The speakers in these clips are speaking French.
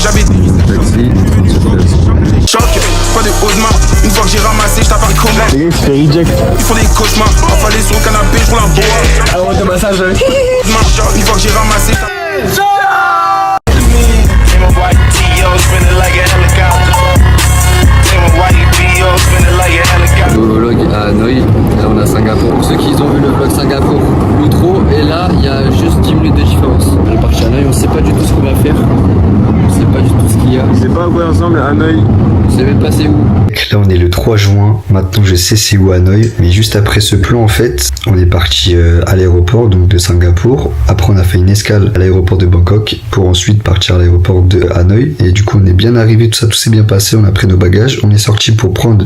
j'habite. Taxi, Choc, pas de Osma. Une fois que j'ai ramassé, je t'appelle comment. Les gars, je fais reject. Ils font des cauchemars. Affalés sur le canapé, je roule un boa. Ah ouais, de massage. Une fois que j'ai ramassé, nouveau vlog à Hanoï, là on est à Singapour. Pour ceux qui ont vu le vlog Singapour, l'outro, et là il y a juste 10 minutes de différence. On est parti à Hanoï, on sait pas du tout ce qu'on va faire. On sait pas du tout ce qu'il y a. C'est pas quoi ensemble à Hanoï. On sait même pas c'est où. Là on est le 3 juin, maintenant je sais c'est où Hanoï, mais juste après ce plan en fait, on est parti à l'aéroport donc de Singapour, après on a fait une escale à l'aéroport de Bangkok pour ensuite partir à l'aéroport de Hanoï et du coup on est bien arrivé, tout s'est bien passé, on a pris nos bagages, on est sorti pour prendre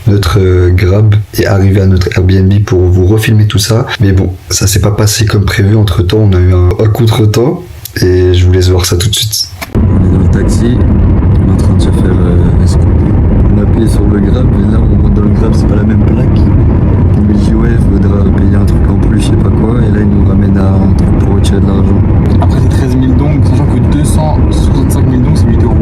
notre Grab et arriver à notre Airbnb pour vous refilmer tout ça, mais bon ça s'est pas passé comme prévu, entre temps on a eu un contre-temps et je vous laisse voir ça tout de suite. On est dans le taxi, on est en train de se faire escorter. On a payé sur le Grab et là on monte dans le Grab, c'est pas la même plaque. Il me dit ouais, il faudra payer un truc en plus, je sais pas quoi, et là il nous ramène à un truc pour retirer de l'argent. Après c'est 13 000 dong, sachant que 265 000 dong c'est 8 euros.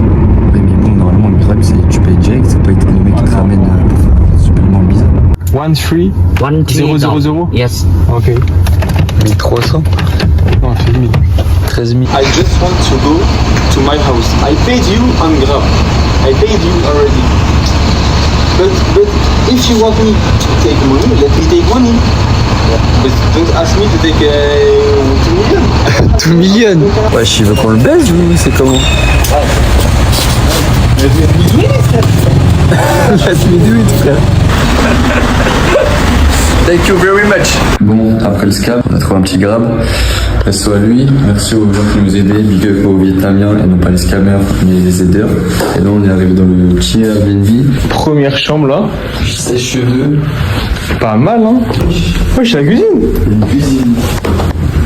Ouais mais bon, normalement le Grab tu payes direct, c'est pas le mec qui te ramène pour faire un supplément bizarre. 1 0 Yes. Ok. 1300. Non, c'est 1000. 13 000. I just want to go to my house. I paid you on Grab. I paid you already. But if you want me to take money, let me take money. But don't ask me to take 2 million. 2 millions. Ouais, il veut qu'on le baise ou c'est comment? Let me do it, frère. Let me do it, frère. Thank you very much. Bon, après le scap, on a trouvé un petit Grab. Resto à lui. Merci aux gens qui nous aidaient. Big up aux Vietnamiens et non pas les scammers, mais les aideurs. Et là, on est arrivé dans le petit Airbnb. Première chambre là. Sèche-cheveux. Pas mal hein. Ouais, c'est la cuisine. Une cuisine.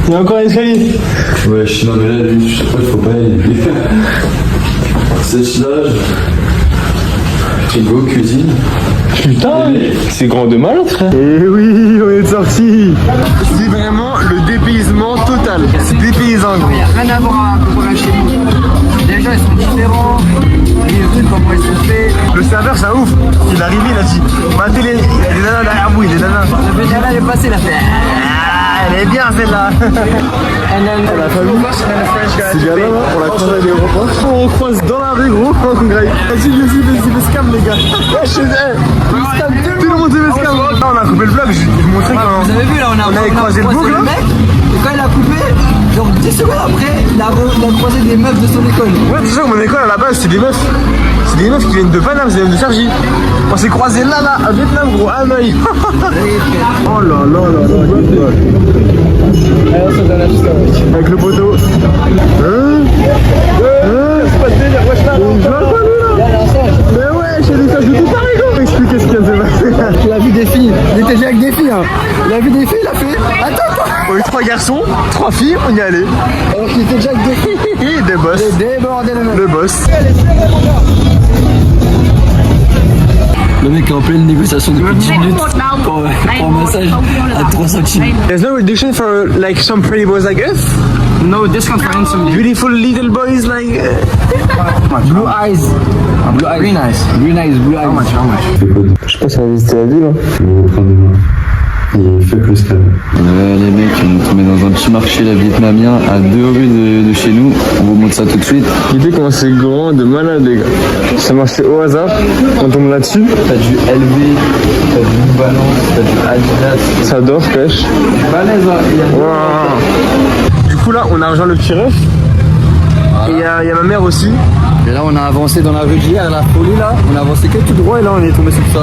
Il y a encore un escalier. Ouais, je suis dans le là, je sais pas, il faut pas y aller. Sèche-linge. Frigo, cuisine. Putain, c'est grand de malade frère. Eh oui, on est sorti. C'est vraiment le dépaysement total. C'est dépaysant gros. Rien à voir avec chez nous. Les gens ils sont différents. Les trucs comment ils sont faits. Le serveur c'est un ouf. Il est arrivé, il a dit ma télé, il y a des nanas derrière vous, il y a des nanas. Le vénéral elle est passée, il a fait. Elle est bien celle-là. La famille, c'est bien là, on l'a croisé à l'aéroport. On croise dans la rue gros. Vas-y, les scam les gars. Ouais, je sais. Tout le monde fait scam. Non, on a coupé le vlog, je vous montrais quand Vous avez vu là, on avait croisé le bouc là. Et quand il a coupé, genre 10 secondes après, il a croisé des meufs de son école. Ouais, c'est sûr, mon école à la base, c'est des meufs. C'est des meufs qui viennent de Paname, c'est des meufs de Sergi. On s'est croisés là, à Vietnam, gros, à Hanoï. Oh là là là là. Avec le poteau. C'est pas de délire, wesh là. Je vois pas lui là. Mais ouais, j'ai des sages de tout Paris, gros. Expliquez ce qu'il vient de se passer. Il a vu des filles, il était déjà avec des filles. Hein. Il a vu des filles, il a fait. Attends. On a eu 3 garçons, 3 filles, on y est allé. Alors qu'il était déjà avec des filles. Et des boss. Débordé le mec. Le boss. Le mec est en pleine négociation depuis 10 minutes pour un massage à 3 centimes. There's no reduction for like some pretty boys like us? No discount for handsome. Beautiful little boys like... Blue eyes. Green eyes. Green eyes, blue eyes. How much? Je pense qu'on va visiter la ville. Il fait plus que les mecs, on est tombé dans un petit marché là, vietnamien à 2 rues de chez nous. On vous montre ça tout de suite. L'idée comment c'est grand de malade les gars. Ça marchait au hasard, on tombe là-dessus. T'as du LV, t'as du New Balance, t'as du Adidas. Ça dort, pêche. Balèze, hein. Wow. Du coup là, on a rejoint le petit ref. Et il y a ma mère aussi. Et là on a avancé dans la rue d'hier, la folie là. On a avancé que tout droit et là on est tombé sur ça.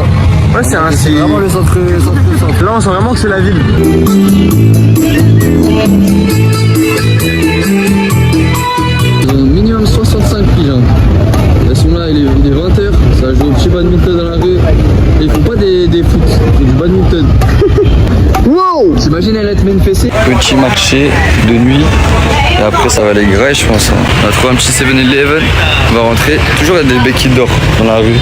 Ouais, c'est vraiment le centre. Là on sent vraiment que c'est la ville. Minimum 65 pigeons. Elles sont là, il est 20h, ça joue au petit badminton dans la rue. Et ils font pas des foot, ils font du badminton. Wow! T'imagines elle te met une fessée? Petit marché de nuit. Et après ça va aller grès je pense. On a trouvé un petit 7-Eleven. On va rentrer. Toujours il y a des becs qui dorment dans la rue.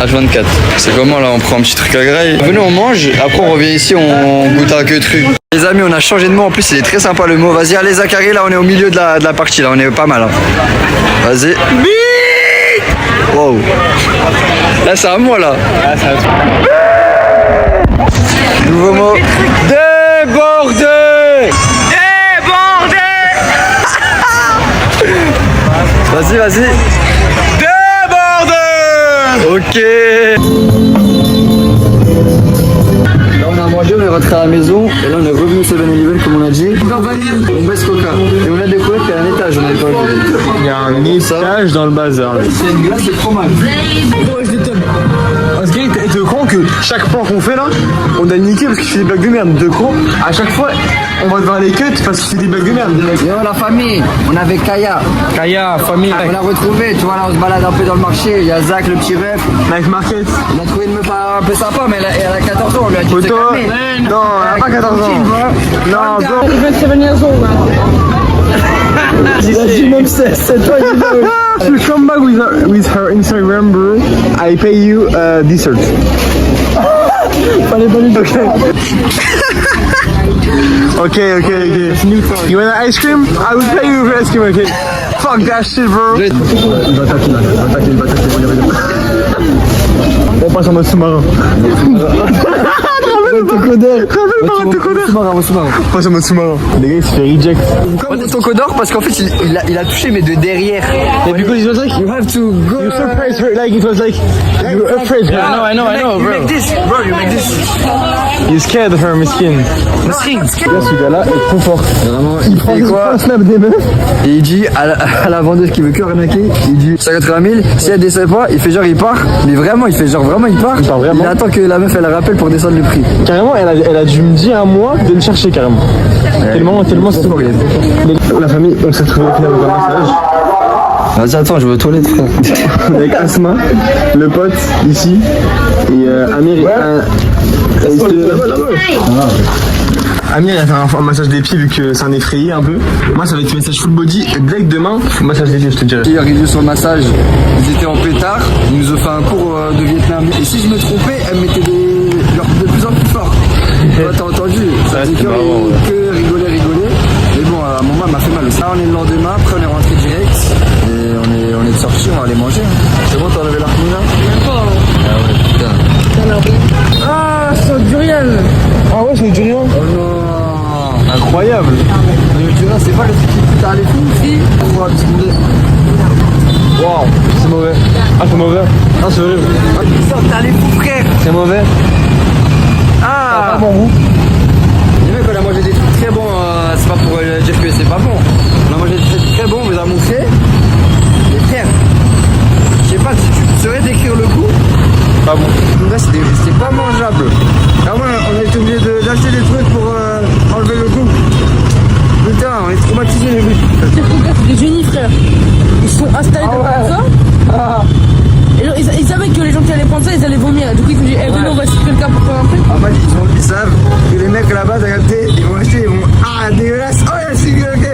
H24. C'est comment là, on prend un petit truc à graille. Venez on mange, après on revient ici, on goûte un que truc. Les amis, on a changé de mot, en plus il est très sympa le mot. Vas-y, allez Zachary, là on est au milieu de la partie, là on est pas mal. Hein. Vas-y. Là, c'est à moi, là. Ah, ça va être... Nouveau mot. Débordé. Vas-y, vas-y. Débordé. Ok. Là, on a mangé, on est rentré à la maison. Et là, on est revenu au 7-Eleven, comme on a dit. On baisse Coca. Et on a découvert qu'il y a un étage, on avait pas vu. Il y a un étage dans le bazar. C'est une glace, c'est trop mal. Ce gars est au courant que chaque plan qu'on fait là, on a niqué parce qu'il fait des blagues de merde. De con, à chaque fois, on va devant les cuts parce qu'il fait des blagues de merde. Yo la famille, on avait Kaya. Kaya, famille. On l'a retrouvé, tu vois là on se balade un peu dans le marché. Il y a Zach le petit ref. Night Market. On a trouvé une meuf un peu sympa mais elle a 14 ans, on lui a dit de se Photo. calmer. Non, elle a pas 14 ans. Non, go. Même c'est toi qui To come back with her Instagram, bro, I pay you dessert. Fallait pas lui toquer. Okay. You want an ice cream? I will pay you for ice cream, okay? Fuck that shit, bro. Il va taquer. On passe en mode sous-marin. Tocodeur. On passe en mode sous-marin. Les gars, il se fait reject. Tocodeur parce qu'en fait il a touché mais de derrière. Yeah, because it was like, You have to go. you surprised her, like it was like, you were afraid. I know, You bro. make this, bro, you make this. You scared her, miskin. Miskin. Ce gars-là est trop fort. Vraiment, il fait Il quoi? prend un snap des meufs. Et il dit à la vendeuse qui veut que arnaquer, il dit 180 000, si elle descend pas, il fait genre il part, mais vraiment il fait genre vraiment il part, part vraiment. il attend que la meuf elle rappelle pour descendre le prix. Carrément, elle a dû me dire à moi de le chercher carrément. Tellement c'est trop. La famille, on s'est retrouvé finalement dans un massage Vas-y attends, je veux aux toilettes frère. avec Asma, le pote ici, et Amir Amir il a fait un massage des pieds vu que c'est un effrayé un peu. Moi ça va être massage full body et dès que demain, massage des pieds je te dirais. Qui est arrivé sur le massage, ils étaient en pétard, ils nous ont fait un cours de Vietnam. Et si je me trompais, elle mettait genre de plus en plus fort. Toi t'as entendu, ça faisait que rigoler. Mais bon, à un moment elle m'a fait mal. Là on est le lendemain, après on est rentré direct. Et on est sorti, on va aller manger. C'est bon, t'as enlevé l'armée là? Ah ouais, putain. Ah, c'est du durian. Ah ouais, c'est du durian. Oh non. Incroyable. Le durian, c'est pas le truc qui fout à les fous aussi. Wow, c'est mauvais. Ah c'est mauvais. Ah c'est horrible. T'as les fous frère. C'est mauvais. Ah, pas bon goût. Les mecs, on a mangé des trucs très bons, c'est pas pour dire que c'est pas bon. On a mangé des trucs très bons, on les a montrés. Mais frère, je sais pas si tu saurais décrire le goût. Pas bon. Là, c'était pas mangeable. Ah ouais, on a été obligé d'acheter des trucs pour enlever le goût. Putain, on est traumatisés les mecs. C'est des génies, frère. Ils sont installés dans ça. Et genre, ils savaient que les gens qui allaient prendre ça, ils allaient vomir. Du coup, ils ont dit, venez, on va chercher quelqu'un pour prendre un truc. En fait, ils savent que les mecs là-bas, t'as capté, ils vont acheter, ils vont. Ah, dégueulasse! Oh, y'a c'est ok!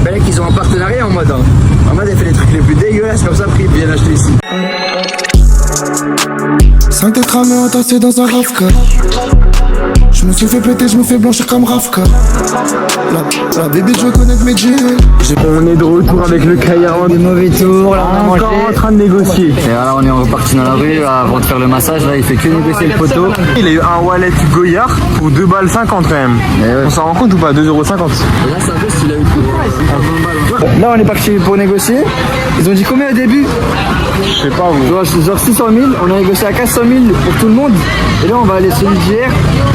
Ben, les mecs, ils ont un partenariat en mode. En mode, elle fait les trucs les plus dégueulasses comme ça, après, ils viennent acheter ici. 5 tétramés entassés dans un Rafka. Je me suis fait péter, je me fais blanchir comme Rafka. La baby, je veux connaître mes jeans. On est de retour avec le Kayaran. Des mauvais tours, là, on a mangé. Encore en train de négocier. Et là, on est reparti dans la rue avant de faire le massage. Là, il fait que négocier le poteau. Il a eu un wallet Goyard pour 2,50 balles quand même. Ouais. On s'en rend compte ou pas? 2,50 €. Et là, c'est un peu s'il a eu pour 20 balles. Là, on est parti pour négocier. Ils ont dit combien au début? Je sais pas vous. Genre 600 000. On a négocié à 400 000 pour tout le monde. Et là, on va aller celui d'hier.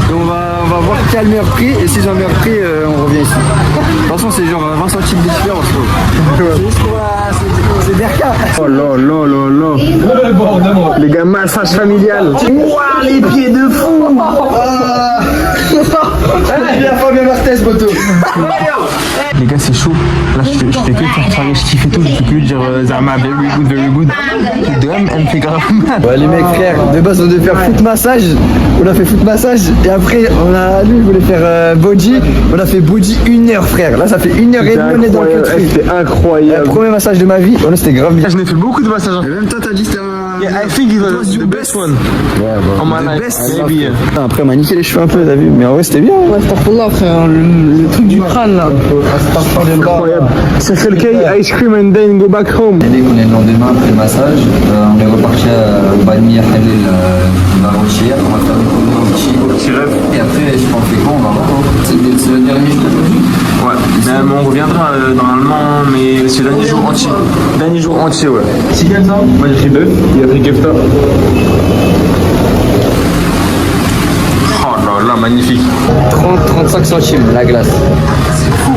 Et on va voir qui a le meilleur prix. Et s'ils ont le meilleur prix, on revient ici. De toute façon, c'est genre 20 centimes de différence. C'est Derka. Oh là là là là. Les gars, massage familial. Ouah, les pieds de fou. Bien Fabien Martès, poteau. Les gars, c'est chaud. Là, je fais que faire je kiffe et tout. Je fais que dire Zama, very good. Dom, elle me fait grave mal. Ouais, les mecs, frère, de base, on devait faire foot massage. On a fait foot massage. Et après, lui, il voulait faire body. On a fait body 1 heure, frère. Là, ça fait 1 heure et demie, on est dans le truc. C'était incroyable. Le premier massage de ma vie. Voilà, c'était grave bien. Je n'ai fait beaucoup de massages. Et même toi, t'as dit que c'était un Yeah, I think it was the best one. On my life. Maybe. Après, on m'a niqué les cheveux un peu, t'as vu? Mais en vrai, c'était bien. Ouais, Astaghfirullah, frère, le truc du crâne là. Incroyable. Circle K, ice cream and then go back home. Dès qu'on est le lendemain après le massage, on est reparti à Bani à Khalil, on va retirer, on va faire une première petit rêve. Et après, je pense que quand on va voir. C'est le dernier jour. Ouais, ben, on reviendra normalement, mais c'est le dernier jour entier. Dernier jour entier, ouais. C'est quel ça? Moi j'ai pris bœuf, il a pris kefta. Oh là là, magnifique. 30-35 centimes la glace. C'est fou.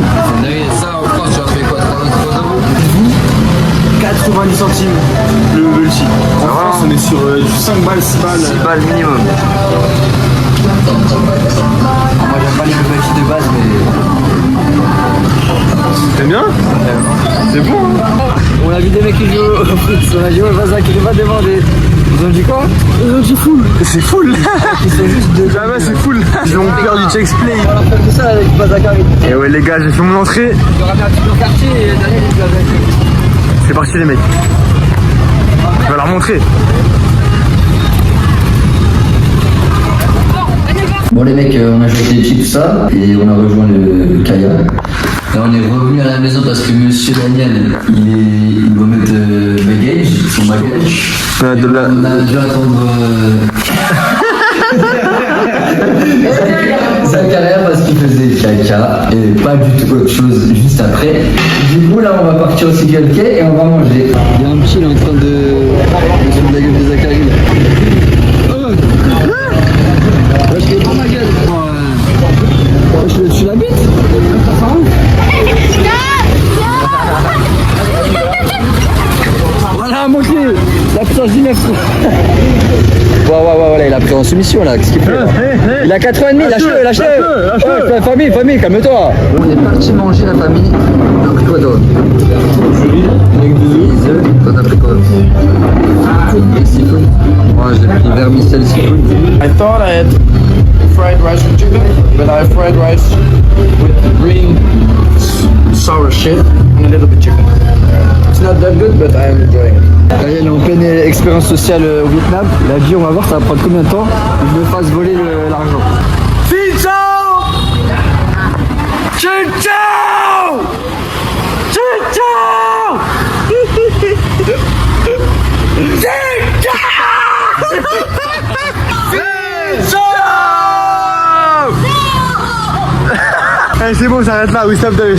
Ça, en France, j'en fais quoi, 33 euros? 90 centimes le multi. En France, on est sur du 5 balles, 6 balles. 6 balles minimum. Moi j'aime pas les petits de base, mais. T'aimes bien? C'est bon, hein? On a vu des mecs qui jouent au foot, on a dit ouais, vas-y, qui va demander. Ils ont dit quoi? Ils ont dit full. C'est full. Ils sont juste deux. Jamais c'est full. Ils ont peur du check play. On va faire tout ça avec Bazakari. Et ouais les gars, j'ai fait mon entrée. On aura mis un petit peu au quartier et Daniel il va avec. C'est parti les mecs. Je vais leur montrer. Bon les mecs, on a joué des petits tout ça et on a rejoint le Kaya. Là on est revenu à la maison parce que monsieur Daniel il va mettre son bagage. On a dû attendre sa carrière parce qu'il faisait caca et pas du tout autre chose juste après. Du coup là on va partir au Circle K et on va manger. Il y a un petit là en train de se la gueule de Zachary. Je fais pas ma gueule. Tu l'habites? Voilà, mon clé. La puissance du 9. Ouais, il a pris en soumission là. Qu'est-ce qu'il fait là? Il a 4 ans et demi, lâche-le. Ouais, famille, calme-toi. On est parti manger la famille. On a pris quoi toi? Avec des œufs. Toi t'as pris quoi? Des seafood. Moi j'ai pris vermicelle seafood. I thought I had fried rice with chicken, but I have fried rice with green sour shit and a little bit chicken. It's not that good, but I am enjoying it. Daniel est en pleine expérience sociale au Vietnam. Il a dit on va voir ça va prendre combien de temps que je me fasse voler l'argent. Allez, c'est bon, ça arrête là. We stop there.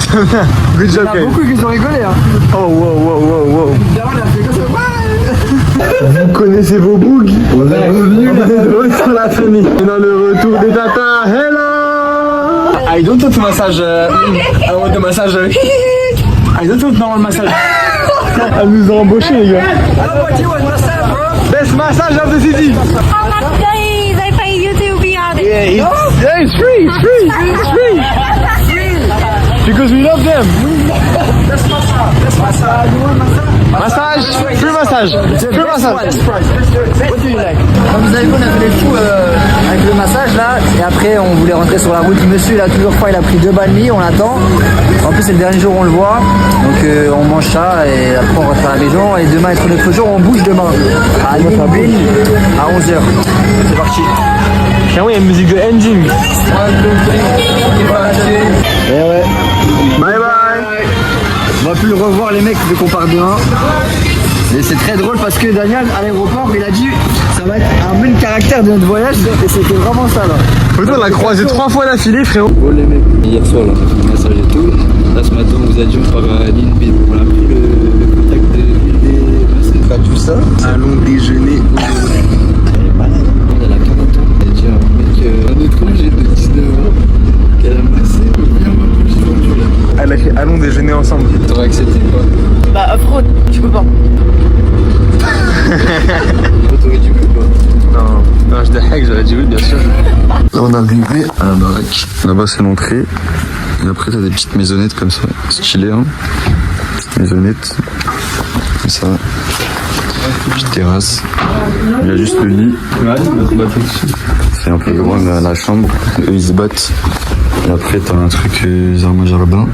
Good job, Il y en a beaucoup qui ont rigolé hein. Oh, wow. Évidemment, il a fait comme ça. Vous connaissez vos bougs? On est revenu sur la famille. Dans le retour des tatas. Hello! I don't want to massage. I want to massage. I don't want normal massage. Elle nous a embauchés, les gars. Best massage of the city. How much they pay you to be on it? Yeah, it's free. Because we love them. Massage. Free massage. Comme vous avez vu, on a fait les fous avec le massage là, et après on voulait rentrer sur la route. Monsieur il a toujours faim, il a pris 2 balles et demi, on l'attend. En plus c'est le dernier jour où on le voit, donc on mange ça et après on rentre à la maison. Et demain être notre jour, on bouge demain à Ninh Binh à 11h. C'est parti. Ah oui, il y a une musique de ending. Et ouais. Bye bye. On va plus le revoir les mecs vu qu'on part demain. Et c'est très drôle parce que Daniel à l'aéroport il a dit ça va être un même caractère de notre voyage et c'était vraiment ça là. On l'a croisé 3 fois d'affilée, frérot. Bon les mecs, hier soir là, on a fait le massage et tout. Là ce matin on vous a dit on part à Ninh Binh. On a pris le contact des pas tout ça. Allons déjeuner. Elle est malade, elle a 40 ans. Elle a dit un mec un autre âge de 19 ans qu'elle a massé, viens on va manger vendu là. Elle a fait allons déjeuner ensemble. T'aurais accepté quoi? Bah, off-road, tu peux pas. Toi t'aurais dit oui quoi? Non, je déhack, j'aurais dit oui, bien sûr. Là on est arrivé à la baraque. Là-bas c'est l'entrée. Et après t'as des petites maisonnettes comme ça. Stylé hein. Petite maisonnette. Comme ça. Petite terrasse. Il y a juste le lit. C'est un peu loin de la chambre. Eux ils se battent. Et après t'as un truc Zarma Jardin.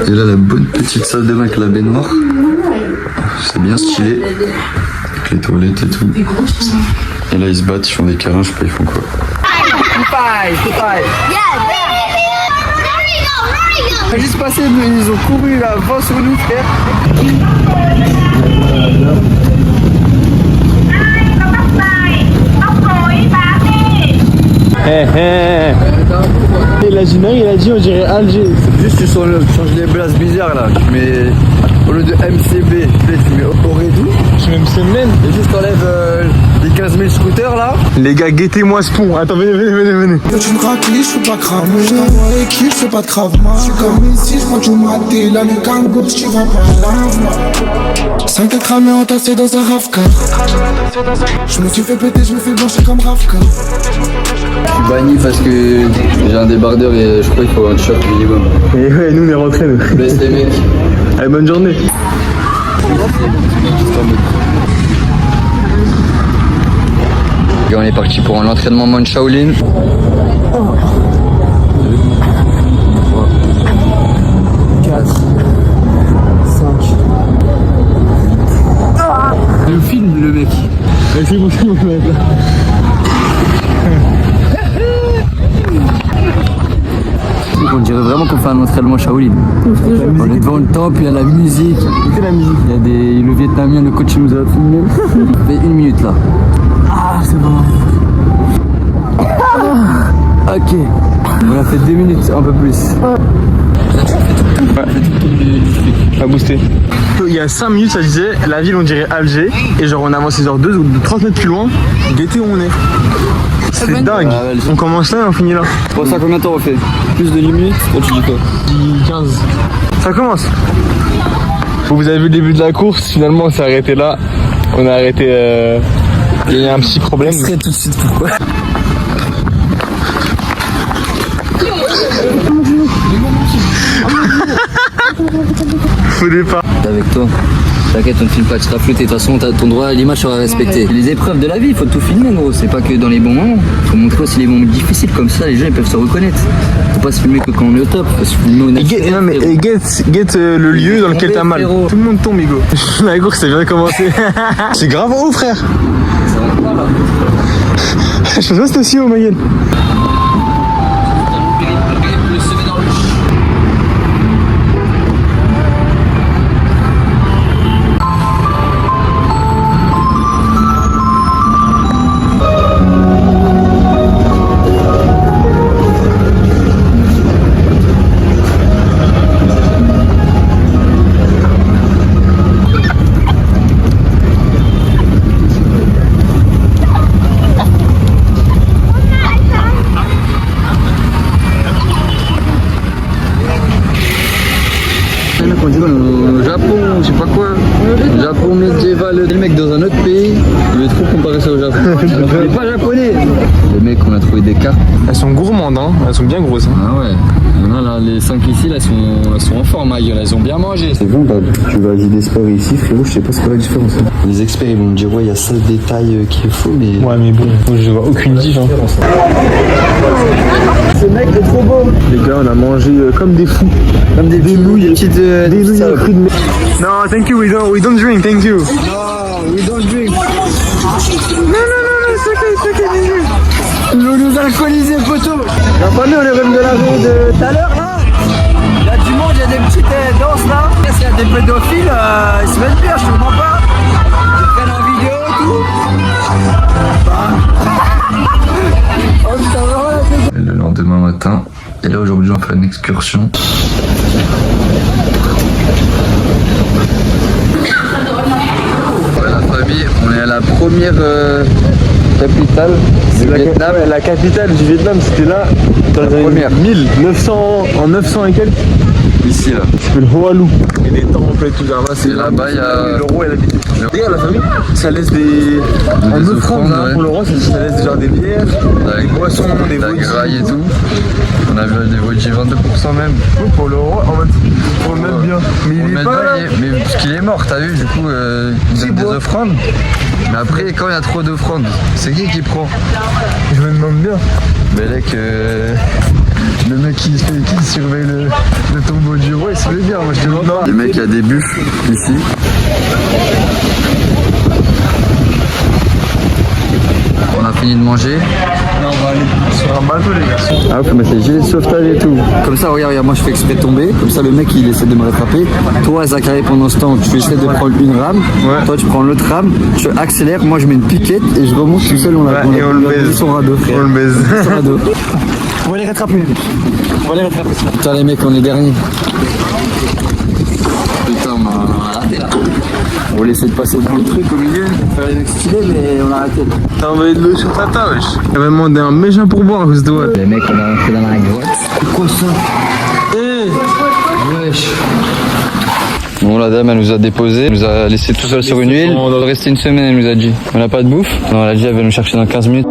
Et là la bonne petite salle de bain avec la baignoire. C'est bien stylé. les toilettes et tout. Et là ils se battent, ils font des câlins, je sais pas ils font quoi. On a juste passé, ils ont couru là, vent sur nous frère. Et la Gina, il a dit on dirait Alger. Juste tu changes les blases bizarres là, tu mets au lieu de MCB, tu mets Oredou. Je mets Msemlen. Et juste t'enlèves les 15 000 scooters là. Les gars, guettez-moi ce pont. Attends, venez. Tu me raclis, je peux pas cramer. Je t'envoie équipe, c'est pas de cravement. Je suis comme ici, je crois que tu m'as dit. Là, le kangourou, tu vas pas là. 5 cramés entassés dans un Rafka. Je me suis fait péter, je me fais blanchir comme Rafka. Je suis banni parce que j'ai un débardeur et je crois qu'il faut un t-shirt minimum. Et ouais, nous on est rentrés. Je laisse les mecs. Allez, bonne journée. Et on est parti pour l'entraînement Mon Shaolin. Le film, le mec. C'est bon, on va être là. On dirait vraiment qu'on fait un entraînement Shaolin. On est devant le temple, il y a la musique. Écoutez la musique. Il y a le Vietnamien, le coach nous a filmé. Ça fait 1 minute là. Ah, c'est bon. Ok. On a fait 2 minutes, un peu plus. On va booster. Il y a 5 minutes, ça disait la ville on dirait Alger. Et genre on avance genre 2 ou 30 mètres plus loin. Guettez où on est. C'est dingue. Ah ouais, on commence là et on finit là. Pour ça, combien de temps on fait? Plus de 10 minutes? Toi, tu dis quoi? 15. Ça commence. Vous avez vu le début de la course, finalement on s'est arrêté là. On a arrêté. Il y a un petit problème. Je serai tout de suite pourquoi? Faux départ. Avec toi. T'inquiète, on ne filme pas, tu seras flouté. De toute façon, ton droit à l'image sera respecté. Les épreuves de la vie, il faut tout filmer, gros. C'est pas que dans les bons moments. Faut montrer aussi les moments difficiles, comme ça, les gens ils peuvent se reconnaître. Faut pas se filmer que quand on est au top, faut se filmer au naturel. Get le lieu dans lequel t'as mal. frérot. Tout le monde tombe, Hugo. La course, ça vient de commencer. C'est grave haut, frère. Ça va pas là. Je reste aussi haut, ma gueule. On dit au Japon, je sais pas quoi. Japon médiéval, le mec dans un autre pays, il veut trop comparer ça au Japon. Il est pas japonais. Les mecs, on a trouvé des cartes. Elles sont gourmandes, hein. Elles sont bien grosses. Hein. Ah ouais. Il y en a là, les 5 ici, là, elles sont en forme, elles ont bien mangé. C'est bon, tu vas aller des sports ici, frérot, je sais pas c'est quoi la différence. Les experts ils vont me dire ouais, il y a ça détail qu'il faut, mais. Ouais, mais bon, je vois aucune diff. Hein. Ce mec est trop beau. Les gars, on a mangé comme des fous. Comme des nouilles, des petites nouilles au fruit de mer. Non, thank you, we don't drink, thank you. No, we don't drink. Non, c'est ok, Ils vont nous alcooliser, poteau. T'as pas vu, on est revenu de la rue de tout à l'heure, là. Il y a du monde, il y a des petites danses, là. S'il y a des pédophiles, ils se mettent bien, je comprends pas. Ils prennent en vidéo et tout. Oh, putain, Le lendemain matin, et là aujourd'hui on fait une excursion. Voilà, la famille, on est à la première capitale du Vietnam. La capitale du Vietnam, c'était là dans les années 1900, en 900 et quelques. Ici, là. C'est le Hoa Lu. Et des temples et tout ça. Et là-bas, il y a. Le roi et la ville. Regarde la famille, ça laisse des. En offrande, ouais. pour le roi, ça laisse genre des bières, des boissons, des la vodka. graille et tout. On a vu des vodka 22% même. Oui, pour le roi, en mode. Pour le mettre bien. Mais il est pas là. Mais parce qu'il est mort, t'as vu, du coup, il donne des offrandes. Mais après, quand il y a trop d'offrandes, c'est qui prend? Je me demande bien. Belek, le mec qui surveille le tombeau du roi, il se fait bien, moi je te demande. Le mec, il y a des buffles ici. fini de manger. Là, on va aller sur un bateau, les gars. Ah, faut mettre les gilets de sauvetage et tout. Comme ça, regarde, moi je fais exprès de tomber. Comme ça, le mec il essaie de me rattraper. Toi, Zachary, pendant ce temps, tu essaies de prendre une rame. Ouais. Toi, tu prends l'autre rame. Tu accélères. Moi, je mets une piquette et je remonte tout seul. On a on le baise. son radeau, frère. On le baise. Son radeau. On va les rattraper. On va les rattraper. Putain, les mecs, on est derniers. Putain, on a raté là. On voulait essayer de passer dans le truc au milieu, faire les mecs stylés, mais on a raté. T'as envoyé de l'eau sur ta table, wesh. Elle m'a demandé un méchant pourboire à cause de toi. Les mecs, on est rentré dans la grotte. C'est quoi ça? Wesh. Bon, la dame, elle nous a déposé, elle nous a laissé tout seul sur une huile. On doit rester une semaine, elle nous a dit. On n'a pas de bouffe. Non, elle a dit, elle va nous chercher dans 15 minutes.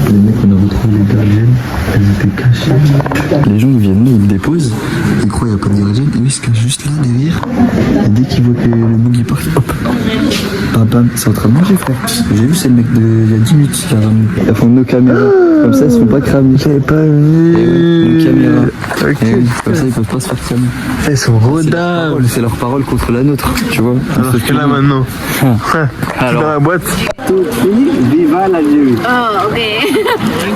Les mecs, on a retrouvé les gardiennes, elles étaient cachées. Les gens, ils viennent là, ils me déposent. Ils croient qu'il n'y a pas de gardienne, et lui, il se cache juste là, derrière. Et dès qu'il voit que le boogie part, hop, bam, bam, c'est en train de manger, frère. J'ai vu, c'est le mec il y a 10 minutes qui a ramené. Elles font nos caméras, comme ça, elles se font pas cramer. J'avais pas vu. Nos caméras. Ok. Et oui, comme ça, ils peuvent pas se faire cramer. Elles sont rodables. C'est leur parole contre la nôtre, tu vois. Alors que là, maintenant. Alors. Dans la boîte. Viva l'Algérie. Oh, okay.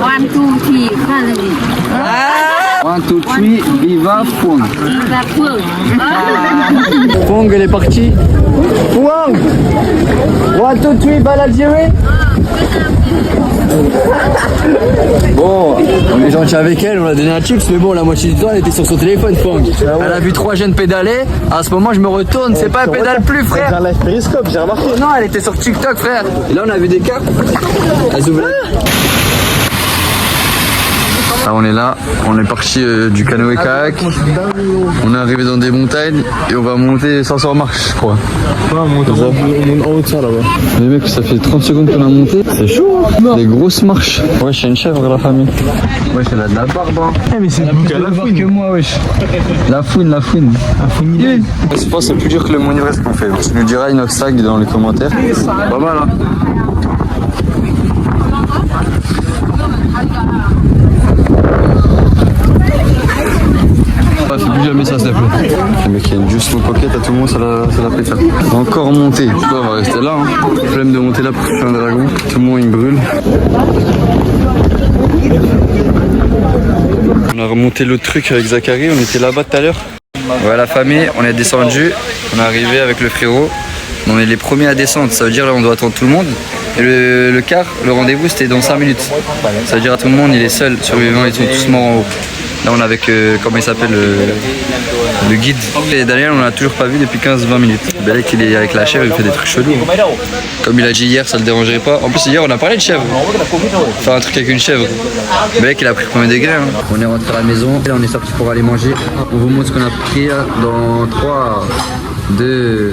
1, 2, 3, finally. 1, 2, 3, viva Fong. That's good. Fong, elle est partie. Fong 1, 2, 3, viva l'Algérie. Bon, on est gentil avec elle, on a donné un chips, mais bon, la moitié du temps, elle était sur son téléphone, Fong. Elle a vu 3 jeunes pédaler. À ce moment, je me retourne, c'est pas un pédale plus, frère. C'est un live périscope, j'ai remarqué. Non, elle était sur TikTok, frère. Et là, on a vu des cartes. Elles ouvrent. Là, on est là, on est parti du canoë-kayak. On est arrivé dans des montagnes et on va monter 500 marches, je crois. On monte en haut de ça là-bas. Les mecs, ça fait 30 secondes qu'on a monté. C'est chaud, hein. Des grosses marches. Ouais, j'ai une chèvre, la famille. Ouais, elle a de la barbe. Hein. Mais c'est plus qu'à la fouine que moi, wesh. La fouine. Un fouine. Je pense que c'est plus dur que le Mont Everest qu'on fait. Tu nous diras Inoxtag dans les commentaires. Pas mal, hein. Fais plus jamais ça, s'il te plaît. Le mec, il y a une juice no pocket à tout le monde, ça l'a fait faire. Encore monter. Je sais pas, on va rester là. Hein. Flemme de monter là pour faire un dragon. Tout le monde, il brûle. On a remonté l'autre truc avec Zachary, on était là-bas tout à l'heure. Voilà la famille, on est descendu. On est arrivé avec le frérot. On est les premiers à descendre, ça veut dire là on doit attendre tout le monde. Et le quart, le rendez-vous c'était dans 5 minutes. Ça veut dire à tout le monde, il est seul, survivant, ils sont tous morts en haut. Là on est avec, comment il s'appelle, le guide. Et Daniel on l'a toujours pas vu depuis 15-20 minutes. Belek il est avec la chèvre, il fait des trucs chelous. Comme il a dit hier, ça le dérangerait pas. En plus hier on a parlé de chèvre. Faire un truc avec une chèvre. Belek il a pris le premier degré. Hein. On est rentré à la maison, là on est sorti pour aller manger. On vous montre ce qu'on a pris là, dans 3, 2,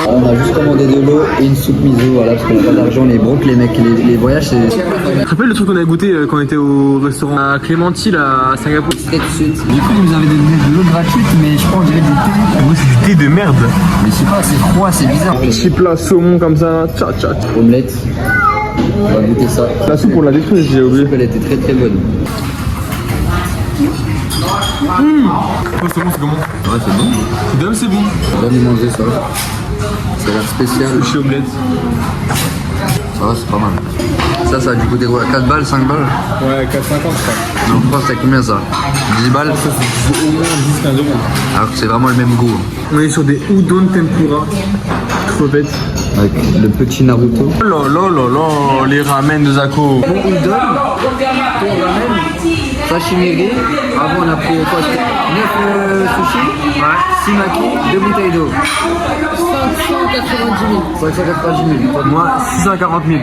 1. On a juste commandé de l'eau et une soupe miso, voilà, parce qu'on n'a pas d'argent, les brocs, les mecs, les voyages c'est... Tu te rappelles le truc qu'on avait goûté quand on était au restaurant à Clémentine à Singapour? Du coup, ils nous avaient donné de l'eau gratuite, mais je crois qu'on dirait du thé. Moi c'est du thé de merde. Mais je sais pas, c'est froid, c'est bizarre. Petit plat saumon comme ça, tcha tcha. Omelette. On va goûter ça. La soupe on l'a détruite, j'ai oublié. Elle était très très bonne. Oh, c'est bon, c'est comment? Ouais, c'est bon. C'est dame, c'est bon. On va nous manger ça. Ça a l'air spécial. Sushi omelette. Ça va, c'est pas mal. Ça a dû coûter quoi? 4 balles, 5 balles? Ouais, 4,50 je crois. Non, je crois que c'est combien ça? 10 balles? Ça c'est au moins 10-15 euros. Alors que c'est vraiment le même goût. On est sur des udon tempura. Crevettes. Avec le petit Naruto. Oh là là là là, les ramen de Zako. Bon udon, ton ramen, sashimi. Avant on a pris quoi? 9 sushis, 6 maki, 2 bouteilles d'eau. 590 000. Moi, 640 000.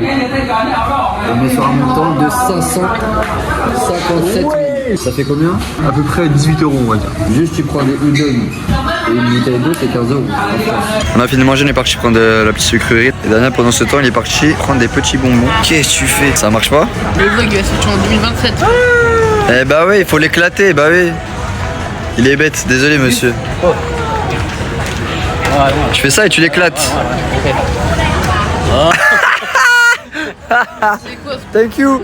On est sur un montant de 557 000. Ça fait combien? À peu près 18 euros, on va dire. Juste tu prends des udon et une bouteille d'eau, c'est 15 euros. On a fini de manger, on est parti prendre la petite sucrerie. Et Daniel, pendant ce temps, il est parti prendre des petits bonbons. Qu'est-ce que tu fais? Ça marche pas? Le vlog il va sortir en 2027. Eh bah oui, il faut l'éclater, bah oui. Il est bête, désolé monsieur. Tu fais ça et tu l'éclates. Thank you.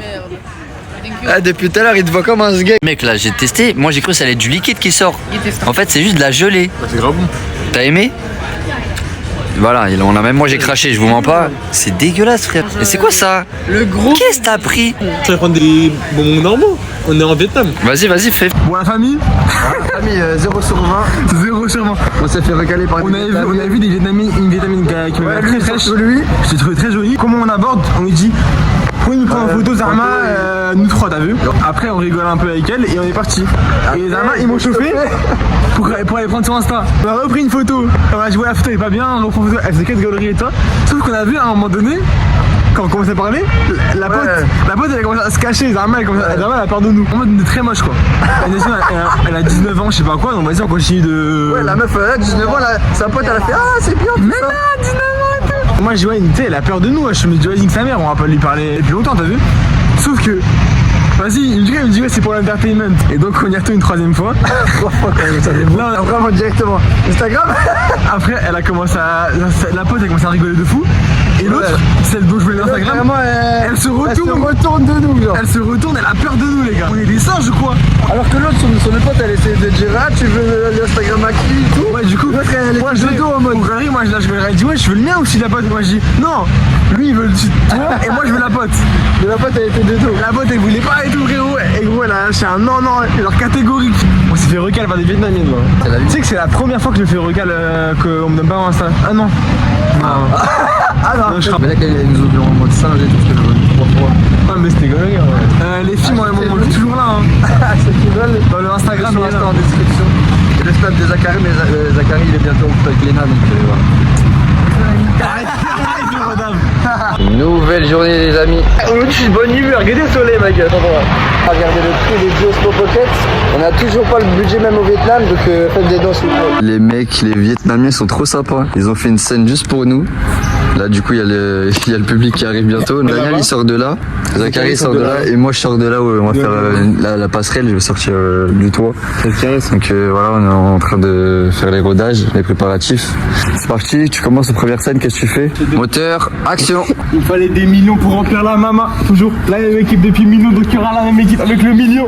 Ah, depuis tout à l'heure, il te voit comme un sgeg. Mec, là, j'ai testé. Moi, j'ai cru que ça allait être du liquide qui sort. En fait, c'est juste de la gelée. C'est grave bon. T'as aimé? Voilà, on a même moi j'ai craché, je vous mens pas. C'est dégueulasse frère. Mais c'est quoi ça? Le gros. Qu'est-ce que t'as pris? Je vais prendre des bonbons normaux. On est en Vietnam. Vas-y, fais. Bon, la famille, 0 sur 20. 0 sur 20. On s'est fait recaler par On avait vu des Vietnamiens, une Vietnamienne qui m'avait très fraîche. Lui, je l'ai trouvé très joli. Comment on aborde? On lui dit, faut nous prendre en photo Zarma, nous trois, t'as vu? Après, on rigole un peu avec elle et on est parti. Et Zarma, ils m'ont chauffé pour aller prendre sur Insta. On a repris une photo. On a dit, ouais, la photo est pas bien, on reprend une photo. Elle faisait 4 galeries et toi. Sauf qu'on a vu à un moment donné, quand on commençait à parler, la pote elle a commencé à se cacher. Zarma, elle a peur de nous. En mode, on est très moche quoi. Elle a 19 ans, je sais pas quoi, donc vas-y, on continue de. Ouais, la meuf, elle a 19 ans, sa pote, elle a fait ah, c'est bien. Mais non, 19 ans et tout. Moi, je vois, elle a peur de nous. Je me dis, vas-y, sa mère, on va pas lui parler depuis longtemps, t'as vu? Sauf que. Vas-y, il me dit ouais c'est pour l'entertainment. Et donc on y retourne une 3e fois. Là on vraiment directement Instagram. Après elle a commencé à. La pote a commencé à rigoler de fou. Et l'autre, celle dont je voulais l'Instagram, elle se retourne de nous genre. Elle se retourne, elle a peur de nous les gars. On est des singes ou quoi? Alors que l'autre, son pote, elle essaie de dire ah tu veux l'Instagram à qui et tout. Ouais du coup, moi je dos en mode. Moi je dis ouais je veux le mien ou si la pote. Moi je dis non, lui il veut le et moi je veux la pote. Mais la pote elle était de dos. La pote elle voulait pas et tout frérot. Et gros elle a lâché un non, genre catégorique. On s'est fait recal par des Vietnamiennes là. Tu sais que c'est la première fois que je me fais recal qu'on me donne pas un Insta. Ah non. Ah non, mais là qu'elle nous oublie en mode singe et tout, parce que je 3 fois. Ah mais c'était gars. Les filles moi elles m'ont toujours là Ceux qui veulent, dans le Instagram sur Insta en description. Et le snap de Zachary, mais Zachary il est bientôt en couple avec Léna, donc voilà. Nouvelle journée les amis. Aujourd'hui je suis de bonne humeur, regardez le soleil ma gueule. Regardez le prix des Biospo Pocket. On a toujours pas le budget même au Vietnam, donc faites des dons s'il vous plaît. Les mecs, les Vietnamiens sont trop sympas. Ils ont fait une scène juste pour nous. Là du coup il y a le public qui arrive bientôt. Daniel il sort de là, Zachary sort de là et moi je sors de là où on va faire la passerelle, je vais sortir du toit. Donc voilà, on est en train de faire les rodages, les préparatifs. C'est parti, tu commences la première scène, qu'est-ce que tu fais? Moteur, action. Il fallait des millions pour remplir la mama. Toujours la même équipe depuis millions, donc il y aura la même équipe avec le million.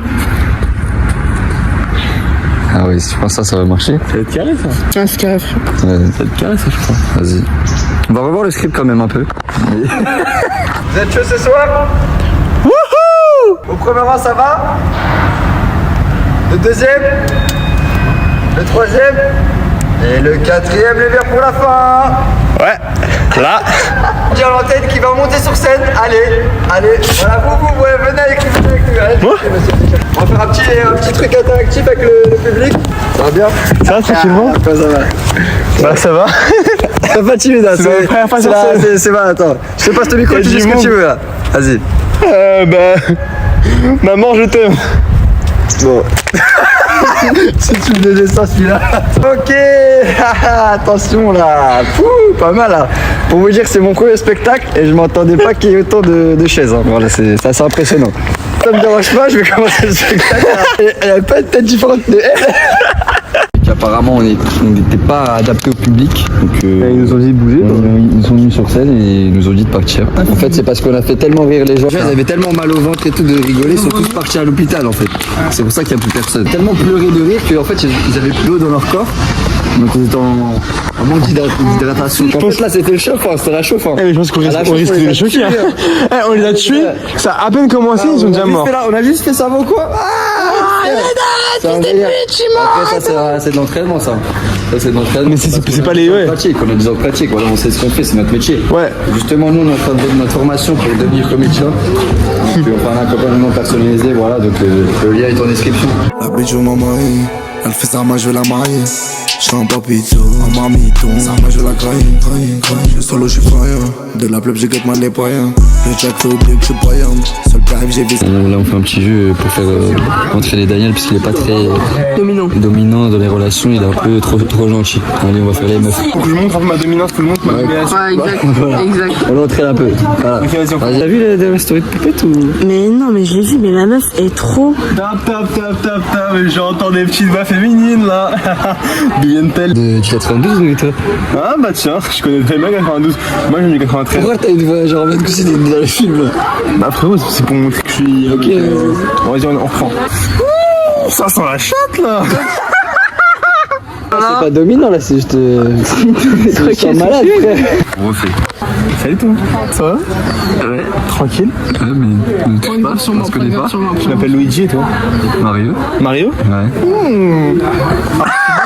Ah oui, si tu penses ça va marcher. Ça va être carré ça. Ah, c'est carré frère. Ouais, ça va être carré ça je crois. Vas-y. On va revoir le script quand même un peu. Vous êtes chaud ce soir? Wouhou! Au premier rang ça va? Le deuxième? Le troisième? Et le quatrième, les verts pour la fin. Ouais, là. J'ai l'antenne qui va monter sur scène. Allez, voilà, vous, ouais, venez avec nous. Allez, on va faire un petit truc interactif avec le public. Ça va bien? Ça va tranquillement? Ça va. Bah ça va. T'as pas timide là, c'est la première fois sur scène. C'est bon, attends. Je te passe ton micro, tu dis ce que tu veux là. Vas-y. Maman je t'aime. Bon. Si tu me donnais ça celui-là. Ok. Attention là. Pouh, pas mal là. Pour vous dire c'est mon premier spectacle et je m'attendais pas qu'il y ait autant de chaises. Hein. Voilà, c'est assez impressionnant. Ça me dérange pas, je vais commencer le spectacle. Elle a pas de tête différente de elle. Apparemment on n'était pas adapté au public, donc ils nous ont dit de bouger. Ils sont venus sur scène et ils nous ont dit de partir. En fait c'est parce qu'on a fait tellement rire les gens, ils avaient tellement mal au ventre et tout de rigoler, ils sont tous partis à l'hôpital en fait. C'est pour ça qu'il n'y a plus personne. Tellement pleuré de rire qu'en fait ils avaient plus d'eau dans leur corps, donc ils étaient en manque d'hydratation. En fait là c'était le chauffe, c'était la chauffe. Mais je pense qu'on risque de les choquer. On les a tués, ça a à peine commencé, ils sont déjà morts. On a juste fait ça avant quoi? C'est de l'entraînement ça. Ça c'est de l'entraînement. Mais c'est pas les pratique, on a des heures de pratique, voilà, on sait ce qu'on fait, c'est notre métier. Ouais. Justement nous on est en train de faire notre formation pour devenir comédien. Puis on fait un accompagnement personnalisé, voilà, donc le lien est en description. La bitch veut m'amarier, elle fait ça, moi je vais la marier. J'suis un papito, un mamito, ça moi je vais la grailler. Je solo, j'suis fire, de la pleuve j'ai got mal les païens. Le jack fait oublier que j'suis païen, seul père j'ai vu. Là on fait un petit jeu pour faire entraîner Daniel puisqu'il est pas très dominant dans les relations, il est un peu trop gentil. Allez on va faire les meufs. Faut que je montre un peu ma dominance, tout le monde ma domination. Ouais, exact. On l'entraîne un peu. Voilà. T'as vu les stories de Poupette ou? Mais non, mais je l'ai vu, mais la meuf est trop. Tap, j'entends des petites voix féminines là. D'où viennent-elles? Du 92 ou toi? Ah bah tiens, je connais très bien 92. Moi j'aime du 93. Pourquoi t'as une voix genre même que c'était dans les films là? Bah frérot, c'est pour montrer que je suis. Ok. Vas-y, on reprend. Ça sent la chatte là. C'est pas dominant là, c'est juste. C'est malade, frère. On refait. Salut toi, ça va? Ouais. Tranquille? Ouais, mais ne touche pas, on se connaît pas. Je m'appelle Luigi et toi? Mario. Mario? Ouais.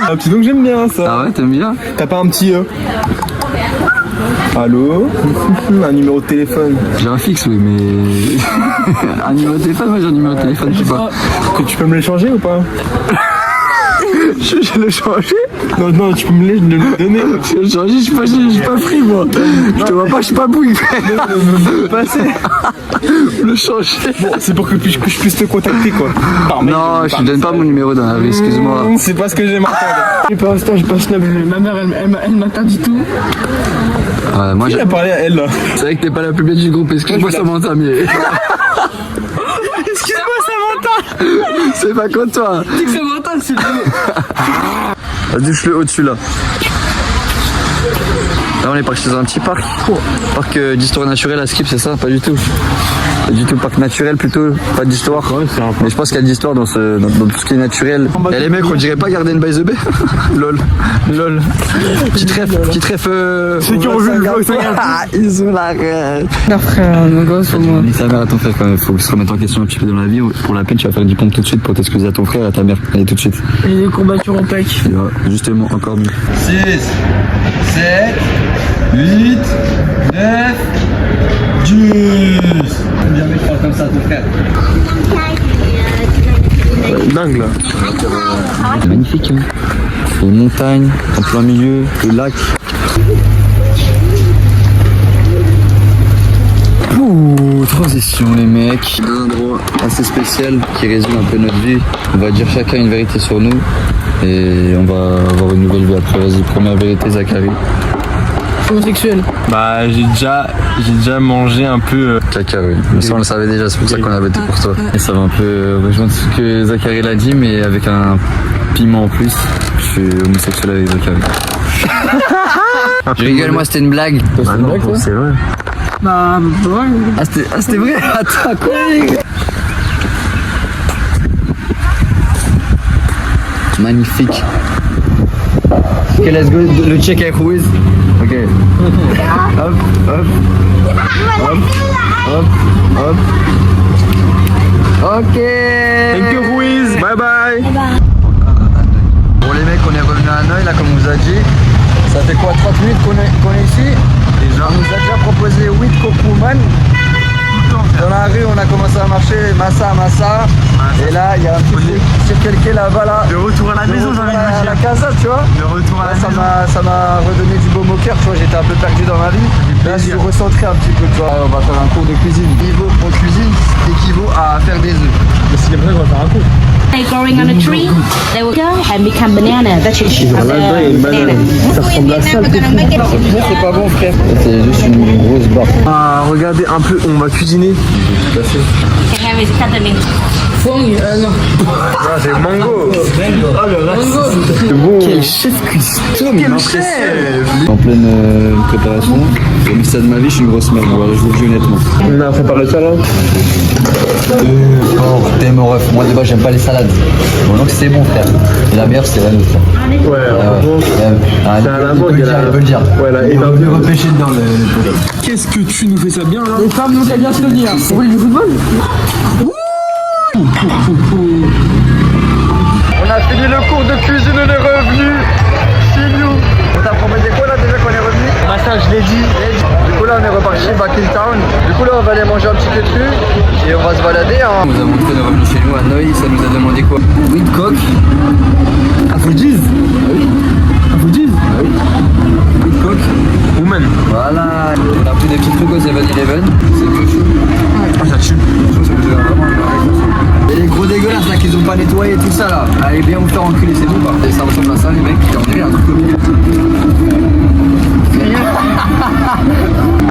Un petit nom que j'aime bien ça. Ah ouais, t'aimes bien? T'as pas un petit Allô? Un numéro de téléphone. J'ai un fixe, oui, mais. Un numéro de téléphone, moi j'ai un numéro de téléphone, je sais pas. Que tu peux me le changer ou pas? Je le changer? Non, tu peux me le donner. Je vais changer, je suis pas pris, moi. Je te vois pas, je suis pas bouille. Passer. Le changer. Bon, c'est pour que je puisse te contacter quoi. Non, je te donne pas mon numéro dans la rue, excuse-moi. C'est pas ce que j'aime entendre. J'ai pas Insta, j'ai pas Snap, ma mère elle m'interdit tout. Ouais, moi Qui a parlé à elle là? C'est vrai que t'es pas la plus belle du groupe, excuse-moi Samantha, mais. Excuse-moi Samantha. C'est pas contre toi. C'est que Samantha, c'est le. Douche-le au-dessus là. Là on est parti dans un petit parc. Parc d'histoire naturelle à Skip, c'est ça? Pas du tout. Pas du tout parc naturel plutôt, pas d'histoire. Mais je pense qu'il y a de l'histoire dans tout ce qui est naturel. Et les mecs, on dirait pas Garden by the Bay. Lol. Petit ref. Ceux qui ont vu le vlog, ils ont la rêve. Non frère, mon gosse au moins. Nique sa mère à ton frère quand même, faut se remettre en question un petit peu dans la vie. Pour la peine, tu vas faire du pompe tout de suite pour t'excuser à ton frère et à ta mère. Allez tout de suite. J'ai des courbatures en pec. Justement, encore mieux. 6, 7, 8, 9, 10. Jamais faire comme ça, ton frère. dingue là. C'est magnifique, hein. Les montagnes, en plein milieu, le lac. Ouh, transition les mecs. Un endroit assez spécial qui résume un peu notre vie. On va dire chacun une vérité sur nous et on va avoir une nouvelle vie après. Vas-y, première vérité, Zachary. Homosexuel. Bah j'ai déjà mangé un peu Caca, oui. Mais ça on le savait déjà, c'est pour ça qu'on avait été pour toi. Et ça va un peu rejoindre ce que Zachary l'a dit, mais avec un piment en plus. Je suis homosexuel avec Zachary. Je rigole, moi c'était une blague. C'est une blague, c'est vrai. Bah ouais. Ah c'était vrai. Attends, quoi? Magnifique. Ok, let's go, le check avec Ruiz. Ok. Hop, hop. Hop, hop, hop. Ok. Thank you Ruiz, bye bye. Bon les mecs, on est revenu à Hanoï là comme on vous a dit. Ça fait quoi, 30 minutes qu'on est ici? Déjà. On nous a déjà proposé 8 cocoumans. Dans la rue, on a commencé à marcher, massa. Et là, il y a un petit circulé là-bas là. De retour à la maison, j'ai envie de À dire. la casa, tu vois. De retour à la maison. Ça m'a redonné du baume au cœur, tu vois, j'étais un peu perdu dans ma vie. Là, je suis recentré un petit peu, tu vois. On va faire un cours de cuisine. Niveau en cuisine équivaut à faire des œufs. Mais c'est pour ça qu'on va faire un coup. They growing on a tree, they will go and become banana. Ça ressemble à ça. C'est pas bon, frère. C'est juste une grosse barre. Ah, regardez un peu, on va cuisiner. Fong, non. Ah, c'est mango. Oh le reste. C'est bon. Quel chef cuistot, quel chef. En pleine préparation. J'ai mis ça de ma vie, je suis une grosse merde, voilà, je vous le dis honnêtement. On a préparé ça là. T'es mon ref, moi de base j'aime pas les salades. Bon donc c'est bon frère. Et la meilleure c'est la nôtre. Ouais, C'est à la mode, il peut le dire. Voilà, et on peut repêcher dedans le. Qu'est-ce que tu nous fais ça bien là? Les femmes nous aiment bien se le dire. Vous voulez du football? On a fini le cours de cuisine, on est revenu chez nous. On t'a proposé quoi là déjà qu'on est revenu? Bah ça je l'ai dit. Du coup là on est reparti back in town. Du coup là on va aller manger un petit peu de trucs et on va se balader. On nous a montré, on est revenu chez nous à Hanoï, ça nous a demandé quoi? Oui de coq. Ah faut le dire. Ah faut le dire. Oui de coq. Woman. Voilà. On a pris des petits trucs au 7-Eleven. C'est que chou. Ah ça tue. Et les gros dégueulasses là qu'ils ont pas nettoyé tout ça là. Allez bien vous faire enculer, c'est tout quoi. Et ça ressemble à ça les mecs, on dirait un truc au milieu.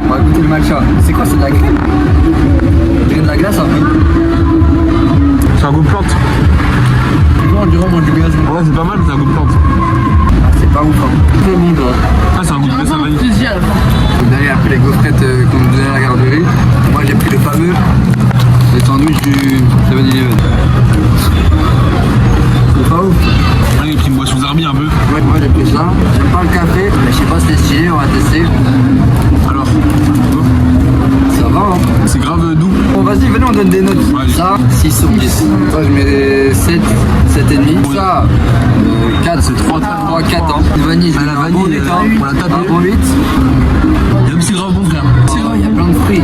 On va goûter le matcha. C'est quoi, c'est de la crème? On dirait de la glace un peu. C'est un goût de plante. On dirait vraiment du gaz. Ouais c'est pas mal, c'est un goût de plante. C'est pas ouf hein. Tout le monde là. Ah c'est un goût de plante, ça va. Derrière après les gaufrettes qu'on nous donnait à la garderie. Moi j'ai pris le fameux les sandwichs du 7-Eleven. C'est pas ouf. Ouais, et puis une boisson Zarbi un peu. Ouais, va tester. Alors, Ça va, hein. c'est grave doux. Bon, vas-y, venez, on donne des notes. Allez. Ça, 6 sur 10. Moi, je mets 7, 7,5. Ça, 4, c'est 3, 4. Hein. Vanille, la vanille, bon 8, hein. on l'a tapé. Un bon 8. C'est grave bon, frère. Il y a plein de fruits.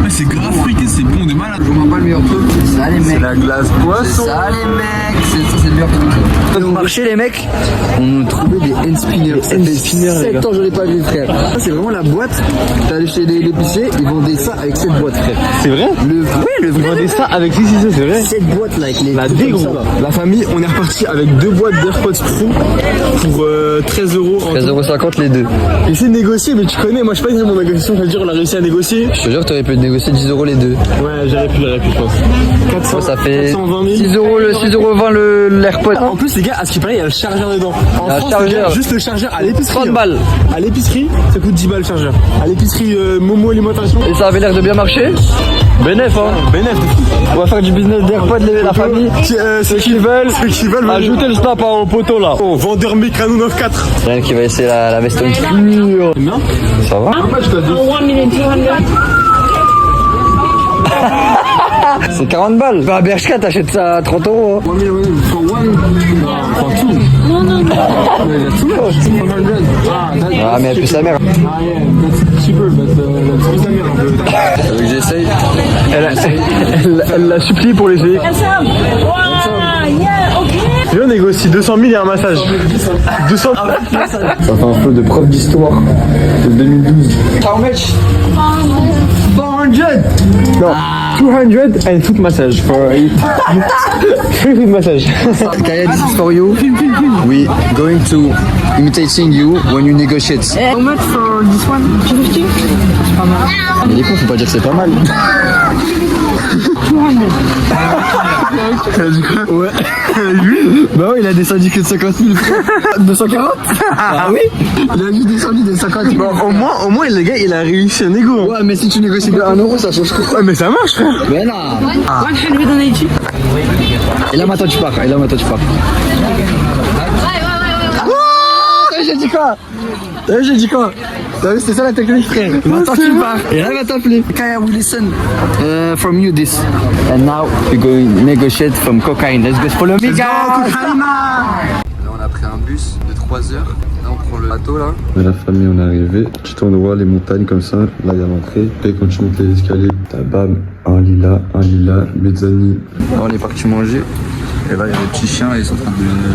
C'est grave friqué, c'est bon, on est malade. Je vous pas le meilleur truc, c'est ça les mecs. C'est la glace poisson. C'est ça les mecs, c'est le meilleur truc. Au marché les mecs, on a trouvé des hand spinners. Ça fait 7 ans que je l'ai pas vu frère. Ça c'est vraiment la boîte. T'as allé chez l'épicier, ils vendaient ça avec cette boîte frère. C'est vrai? Le vrai. Ils vendaient ça avec les ciseaux, c'est vrai? Cette boîte là avec les. La dégro. La famille, on est reparti avec 2 boîtes d'AirPods Pro pour 13 €. 13,50 € les deux. Essaye de négocier, mais tu connais, moi je sais pas si c'est mon négociation, je veux dire, on a réussi à négocier. Je te jure que t'aurais pu négocier 10 € les deux. Ouais, j'aurais pu, je pense. 400, Ça fait 420 000. 6,20 € l'AirPod. En plus, les gars, à ce qui paraît, il y a le chargeur dedans. En Un France, chargeur. les gars, juste le chargeur à l'épicerie. 30 balles. À l'épicerie, ça coûte 10 balles le chargeur. À l'épicerie Momo Alimentation. Et ça avait l'air de bien marcher. Bénef hein. Bénef. On va faire du business d'AirPod la famille. Ceux qui veulent, Ajoutez le snap au poteau là. Oh, vendeur Mécano 94. Rien qui va essayer la veston pure. Ça va? C'est 40 balles. Bah, à Bershka, t'achètes ça à 30 €. Hein. Ah, mais elle pue sa mère. J'essaye. Elle l'a supplié pour l'essayer. Viens, on négocie 200 000 et un massage. 200 Ça fait un peu de prof d'histoire de 2012. How much? 400. Non, 200 and foot massage for it. Free foot massage. Kaya, this is for you. We going to imitating you when you negotiate. How much for this one? 250? C'est pas mal. Mais les cons, faut pas dire que c'est pas mal. 200. Ouais. Bah oui, il a descendu que de 50 000. 240? Ah oui? Il a juste descendu de 50 000. Bon, au moins, le gars, il a réussi à négo. Ouais, mais si tu négocies de 1 €, ça change quoi? Ouais, mais ça marche, frère. Mais non. 180. Et là, maintenant, tu pars. J'ai dit quoi? J'ai dit quoi? T'as vu, c'est ça la technique, frère. Maintenant tu pars. Et là, il va t'appeler. Kaya, we listen from you this. And now we're going to negotiate from cocaine. Let's go follow me, guys. Là, on a pris un bus de 3 heures. Là, on prend le bateau, là. La famille, on est arrivé. Petit endroit, les montagnes comme ça. Là, il y a l'entrée. Et quand tu montes les escaliers, t'as bam, un lilas, mezzanine. Là, on est parti manger. Et là, il y a des petits chiens et ils sont en train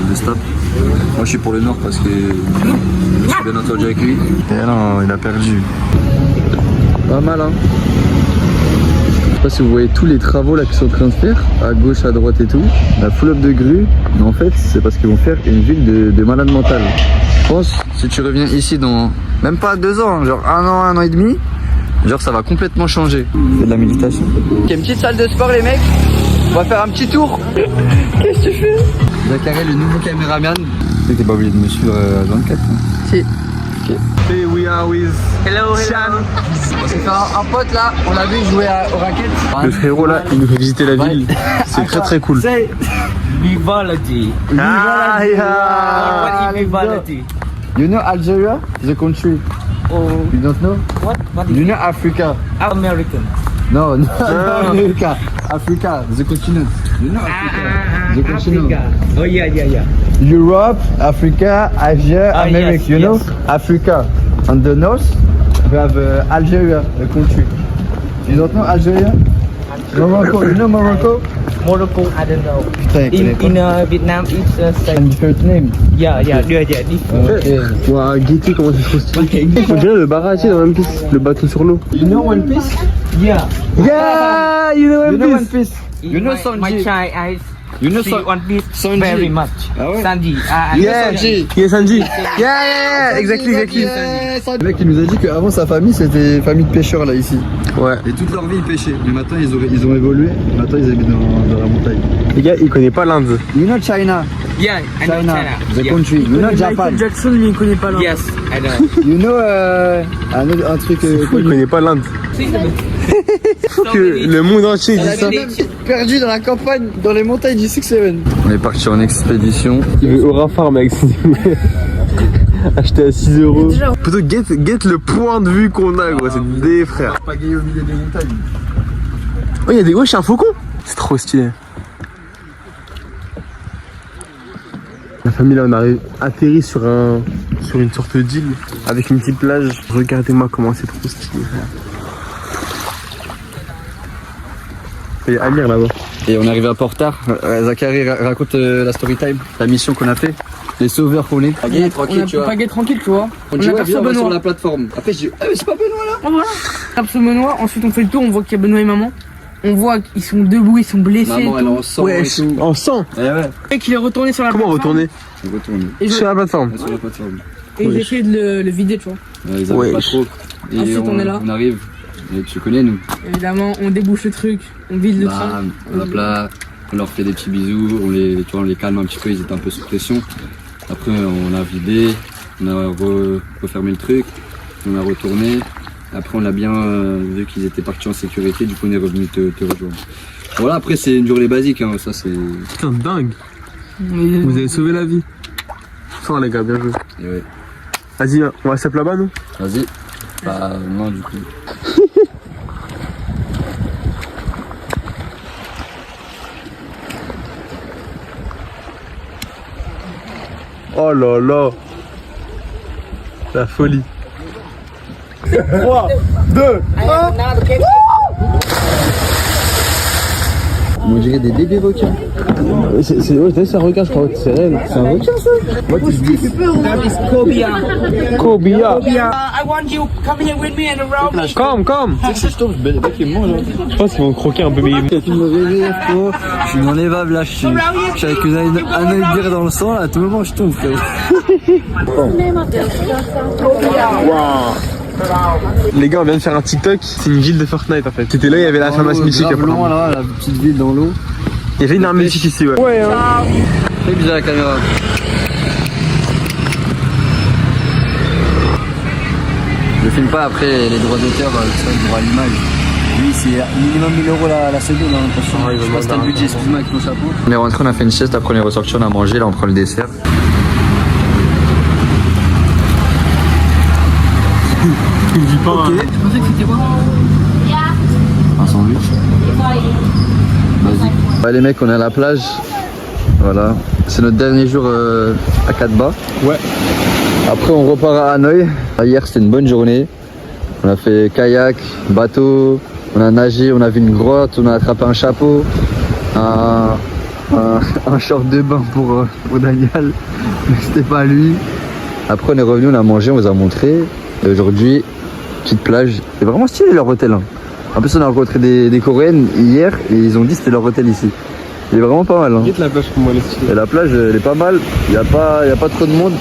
de se taper. Moi, je suis pour le nord parce que je suis bien entendu avec lui. Et non, il a perdu. Pas mal, hein. Je sais pas si vous voyez tous les travaux là qu'ils sont en train de faire, à gauche, à droite et tout. La full up de grue, mais en fait, c'est parce qu'ils vont faire une ville de malades mentales. Je pense, si tu reviens ici dans même pas 2 ans, genre 1 an et demi, genre ça va complètement changer. C'est de la méditation. Il y a une petite salle de sport, les mecs. On va faire un petit tour. Qu'est-ce que tu fais? Zacharie, le nouveau caméraman. Tu sais que t'es pas obligé de me suivre à 24. Hein. Si. Ok. Hey, we are with Chan. On s'est fait un pote là, on l'a vu jouer aux raquettes. Le frérot là, il nous fait visiter la ville. C'est très cool. Say Vivaldi. Vivaldi. You know Algeria, the country? Oh, You don't know? what? What You is know Africa? American? No, no, America. Africa, the continent. You know Africa? The continent. Africa. Oh yeah. Europe, Africa, Asia, Ah, America. yes, You know yes. Africa. On the north, we have Algeria, the country. You don't know Algeria? Morocco. You know Morocco? Morocco, I don't know. Putain, il connaît pas. In Vietnam, it's A different name. yeah, different. Okay. Ouah, Guetti, comment c'est trop stylé. On dirait le baratier dans One Piece, le bateau sur l'eau. You know One Piece? Yeah. Yeah, you know You know One One Piece. Piece? You know my Sanji? child, I You know see San- One Piece Sanji. very much. Ah ouais? Sanji. Yeah, Sanji. yeah, Sanji. Yeah, exactly. Le mec il nous a dit qu'avant sa famille c'était famille de pêcheurs là ici. Ouais. Et toute leur vie, ils pêchaient. Mais maintenant, ils ont évolué. Maintenant, ils habitent dans la montagne. Les gars, il connaît pas l'Inde. You know China? Yeah, I know China, China. the Yeah. country. You know Japan? Jackson, lui, il connaît pas l'Inde. Yes, I know. You know un truc Il connaît pas l'Inde. Faut que le monde entier dise ça. perdu dans la campagne, dans les montagnes du 6-7. On est parti en expédition. Il veut Aura Farm avec Acheté à 6 euros. Plutôt get le point de vue qu'on a, gros. C'est des frères. Pagaille au milieu des montagnes. Oh, il y a des. Ouais, c'est un faucon. C'est trop stylé. La famille, là, on arrive atterri sur une sorte d'île avec une petite plage. Regardez-moi comment c'est trop stylé. Il y a Amir là-bas. Et on est arrivé un peu en retard. Zachary raconte la story time, la mission qu'on a fait, les sauveurs qu'on est. Pagaille tranquille, tu vois. Pagaille tranquille, tu vois. On dit, ouais, viens, on va sur la plateforme. Après, je dis, ah, mais c'est pas Benoît là. Voilà. On tape sur Benoît, ensuite on fait le tour, on voit qu'il y a Benoît et maman. On voit qu'ils sont debout, ils sont blessés. Maman, elle est en sang. Ouais, et tout. en sang. Eh ouais. Et qu'il est retourné sur la Comment plateforme. retourner? On retourne. Et Sur la plateforme. Sur la plateforme. Et j'ai essayé de le vider, tu vois. Ils avaient pas trop. Et Ensuite, on est là. On arrive. Et tu connais, nous. Évidemment, on débouche le truc, on vide le train. On a plat, on leur fait des petits bisous, on les calme un petit peu, ils étaient un peu sous pression. Après, on a vidé, on a refermé le truc, on a retourné. Après, on a bien vu qu'ils étaient partis en sécurité, du coup, on est revenu te rejoindre. Voilà, après, c'est une journée basique, hein, ça c'est. Putain, dingue. Vous avez sauvé la vie. Sans les gars, bien joué. Et ouais. Vas-y, on va s'appeler là-bas, nous? Vas-y. Bah, non, du coup. Oh là là. La folie. 3, 2, 1. On dirait des bébés requins. C'est un requin, je crois. C'est réel. C'est un requin, ça. Moi, tu dis. Cobia. I want you come here with me and around me. Come. Si je tombe, je vais qui mange. Je pense qu'ils vont croquer un peu, mais Tu me réveilles, frérot. Je suis dans les vaves là, je suis avec un œil de bière dans le sang là, à tout moment je tombe, frérot. les gars, on vient de faire un TikTok. C'est une ville de Fortnite en fait. C'était là, il y avait la fameuse mythique. Loin là, la petite ville dans l'eau. Il y avait une arme mythique ici, ouais. Ouais, hein. Fais bizarre la caméra. Je filme pas après les droits d'auteur, le droit à l'image. Lui, c'est minimum 1000 euros la seconde. Hein, je sais pas si t'as le budget, excuse-moi avec ton chapeau. On est rentré, on a fait une sieste, après on est ressorti, on a mangé, là on prend le dessert. Tu me dis pas. Ok. Je pensais que c'était quoi? Un sandwich. Vas-y. Ouais, les mecs, on est à la plage. Voilà. C'est notre dernier jour à Katba. Ouais. Après, on repart à Hanoï. Hier, c'était une bonne journée. On a fait kayak, bateau, on a nagé, on a vu une grotte, on a attrapé un chapeau, un short de bain pour Daniel, mais c'était pas lui. Après, on est revenu, on a mangé, on vous a montré. Et aujourd'hui, petite plage. C'est vraiment stylé leur hôtel. Hein. En plus, on a rencontré des Coréennes hier et ils ont dit que c'était leur hôtel ici. Il est vraiment pas mal. Hein. La plage pour moi, elle est stylée. Et la plage, elle est pas mal. Il n'y a pas trop de monde.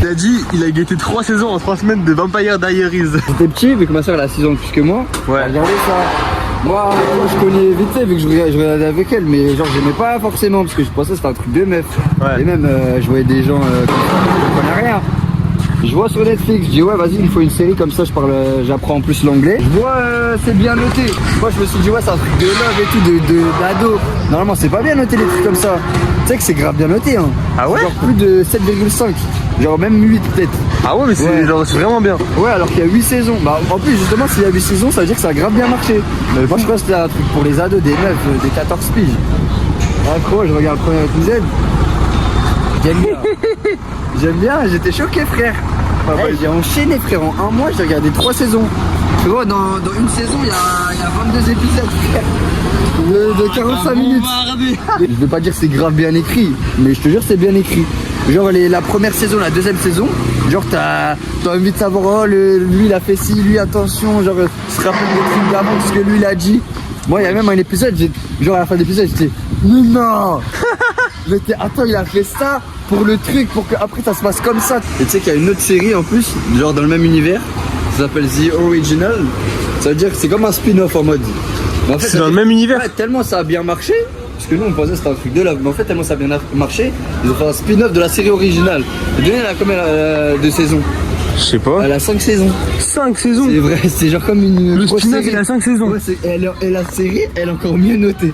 Il a dit, il a guetté 3 saisons en 3 semaines de Vampire Diaries. J'étais petit, vu que ma soeur a 6 ans de plus que moi. Ouais. Regardez ça. Moi, je connais vite fait, vu que je regardais avec elle, mais genre j'aimais pas forcément, parce que je pensais que c'était un truc de meuf. Ouais. Et même, je voyais des gens comme ça, je comprenais rien. Je vois sur Netflix, je dis ouais vas-y il me faut une série comme ça, j'apprends en plus l'anglais. Je vois c'est bien noté. Moi je me suis dit ouais c'est un truc de love et tout, d'ado. Normalement c'est pas bien noté les trucs comme ça. Tu sais que c'est grave bien noté hein. Ah ouais? Genre plus de 7,5. Genre même 8 peut-être. Ah ouais mais c'est genre c'est vraiment bien. Ouais alors qu'il y a 8 saisons. Bah en plus justement s'il y a 8 saisons ça veut dire que ça a grave bien marché. Mais moi je crois que c'était un truc pour les ados, des meufs, des 14 piges. Ouais frérot je regarde le premier épisode. J'aime bien. J'aime bien, j'étais choqué frère. Hey, j'ai enchaîné frère, en un mois j'ai regardé 3 saisons. Tu vois dans une saison il y a 22 épisodes frère. De 45 minutes. Je veux pas dire que c'est grave bien écrit, mais je te jure c'est bien écrit. Genre la première saison, la deuxième saison, genre t'as envie de savoir oh lui il a fait ci, lui attention, genre se rappelle des trucs d'avant, ce que lui il a dit. Moi il y a même un épisode, genre à la fin de l'épisode j'étais non. J'étais attends il a fait ça pour le truc, pour que après ça se passe comme ça. Et tu sais qu'il y a une autre série en plus, genre dans le même univers, ça s'appelle The Original. Ça veut dire que c'est comme un spin-off en mode. Mais en fait, C'est dans le même univers. Ouais, tellement ça a bien marché. Parce que nous on pensait que c'était un truc de là. Mais en fait, tellement ça a bien marché, ils ont fait un spin-off de la série originale. Et donnez elle a combien de saisons? Je sais pas. Elle a 5 saisons. 5 saisons. C'est vrai, c'est genre comme une. Le grosse spin-off série. il a 5 saisons. Ouais, et la série, elle est encore mieux notée.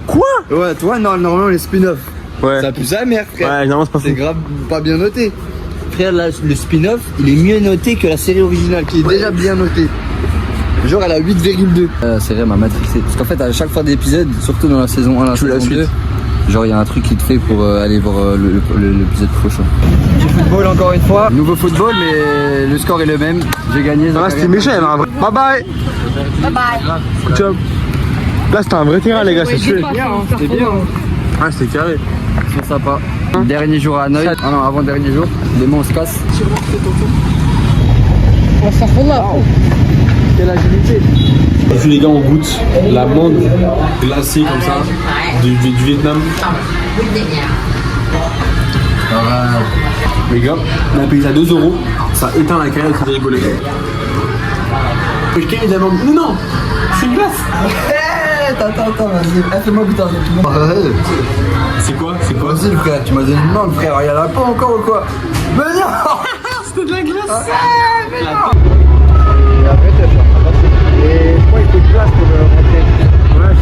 Quoi? Ouais, toi, normalement, les spin-off. Ouais. Ça pue sa mère, frère. Ouais, non, c'est pas fou. C'est grave pas bien noté. Frère, le spin-off, il est mieux noté que la série originale, qui est déjà bien notée. Genre, elle a 8,2. La série m'a matrixé. Parce qu'en fait, à chaque fin d'épisode, surtout dans la saison 1, la saison 2, genre, il y a un truc qui te fait pour aller voir l'épisode prochain. Du football, encore une fois. Nouveau football, mais le score est le même. J'ai gagné. Ah, c'était méchant, un vrai. Bye bye. Bye bye. Good job. Là, c'était un vrai terrain, les gars, c'est sûr. C'était bien. Ah, c'était carré. C'est sympa. Dernier jour à Hanoï. Ah non, avant dernier jour. Demain, on se casse. On va se faire fondre là. Quelle agilité. Et puis les gars, on goûte la mangue glacée comme ça du Vietnam. Les gars, on a payé ça 2 €. Ça éteint la carrière de rigoler. Quelqu'un il demande non, c'est une glace. Attends, vas-y. Fais-moi goûter un truc. C'est quoi? C'est quoi? Vas-y, le frère, tu m'as donné une mangue, frère. Il y en a pas encore ou quoi? Mais non. C'était de la glace. Mais non. Et après, et je crois qu'il faut de place pour rentrer.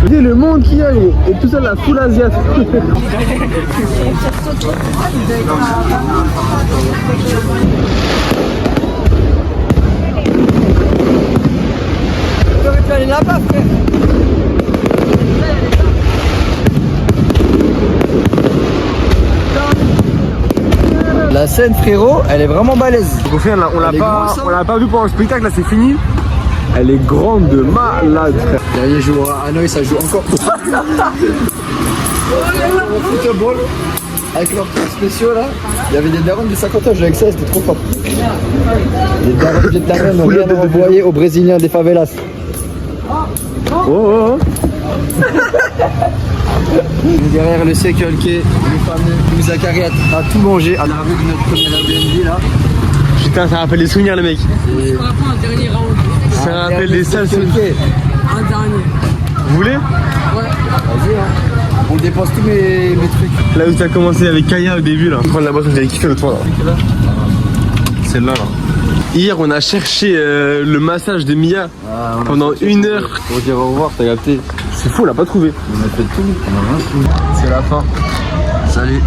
Je dis le monde qui a gros. Et tout ça la foule asiatique. T'aurais pu aller là-bas, frère. La scène, frérot, elle est vraiment balèze. Au final, on l'a pas vu pendant le spectacle, là c'est fini. Elle est grande de malade, frère. Dernier jour à Hanoï, ça joue encore. Football, avec leurs trucs spéciaux là, il y avait des darons de 50 ans, je jouais avec ça, c'était trop fort. Les darons vietnamiens n'ont rien à envoyer aux Brésiliens des favelas. Oh. Derrière le Circle K, le fameux Zachary a tout mangé à la rue de notre premier Airbnb là. Putain, ça rappelle des souvenirs, le mec. On va prendre un dernier round. Ça rappelle des sales souvenirs. Un dernier. Vous voulez? Ouais. Vas-y, hein. On dépense tous mes trucs. Là où tu as commencé avec Kaya au début, là. Prendre la boisson que j'avais kiffé l'autre fois, là. Celle-là, là. Hier, on a cherché le massage de Mia pendant 1 heure. Pour dire au revoir, t'as capté. C'est fou, on l'a pas trouvé. On a fait tout, on a rien trouvé. C'est la fin. Salut.